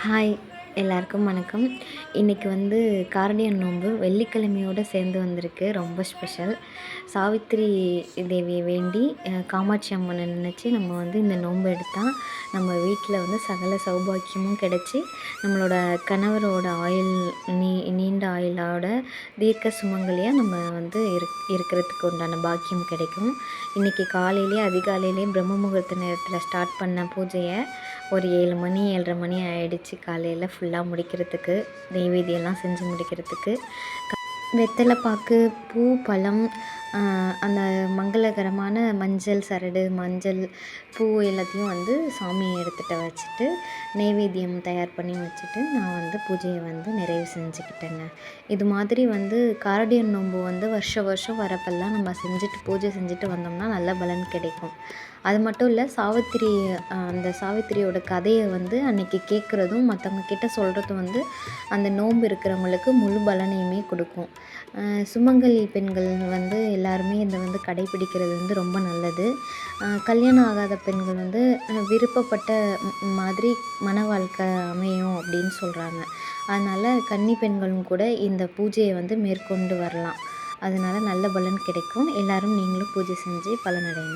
Hi! எல்லாருக்கும் வணக்கம். இன்றைக்கி வந்து கார்டியன் நோன்பு வெள்ளிக்கிழமையோடு சேர்ந்து வந்திருக்கு. ரொம்ப ஸ்பெஷல். சாவித்திரி தேவியை வேண்டி காமாட்சி அம்மனை நினச்சி நம்ம வந்து இந்த நோன்பு எடுத்தால் நம்ம வீட்டில் வந்து சகல சௌபாக்கியமும் கிடச்சி நம்மளோட கணவரோட ஆயுள் நீண்ட ஆயுளோட தீர்க்க சுமங்கலியாக நம்ம வந்து இருக்கிறதுக்கு உண்டான பாக்கியம் கிடைக்கும். இன்றைக்கி காலையிலே அதிகாலையிலே பிரம்ம முகூர்த்த நேரத்தில் ஸ்டார்ட் பண்ண பூஜையை ஒரு 7 மணி 7:30 மணி ஆகிடுச்சு காலையில் ஃபுல்லாக முடிக்கிறதுக்கு, நெய்வேத்தியெல்லாம் செஞ்சு முடிக்கிறதுக்கு. வெத்தலை பாக்கு, பூ, பழம், அந்த மங்களகரமான மஞ்சள் சரடு, மஞ்சள் பூ எல்லாத்தையும் வந்து சாமி எடுத்துகிட்ட வச்சுட்டு நெய்வேத்தியம் தயார் பண்ணி வச்சுட்டு நான் வந்து பூஜையை வந்து நிறைவு செஞ்சுக்கிட்டேங்க. இது மாதிரி வந்து கார்டியன் நோன்பு வந்து வருஷம் வரப்பெல்லாம் நம்ம செஞ்சுட்டு பூஜை செஞ்சுட்டு வந்தோம்னா நல்ல பலன் கிடைக்கும். அது மட்டும் இல்லை, அந்த சாவித்திரியோட கதையை வந்து அன்றைக்கி கேட்குறதும் மற்றவங்க கிட்ட சொல்கிறதும் வந்து அந்த நோன்பு இருக்கிறவங்களுக்கு முழு பலனையுமே கொடுக்கும். சுமங்கலி பெண்கள் வந்து எல்லாருமே இதை வந்து கடைப்பிடிக்கிறது வந்து ரொம்ப நல்லது. கல்யாணம் ஆகாத பெண்கள் வந்து விருப்பப்பட்ட மாதிரி மன வாழ்க்கை அமையும் அப்படின்னு சொல்கிறாங்க. அதனால் கன்னி பெண்களும் கூட இந்த பூஜையை வந்து மேற்கொண்டு வரலாம். அதனால் நல்ல பலன் கிடைக்கும். எல்லோரும் நீங்களும் பூஜை செஞ்சு பலனடையணும்.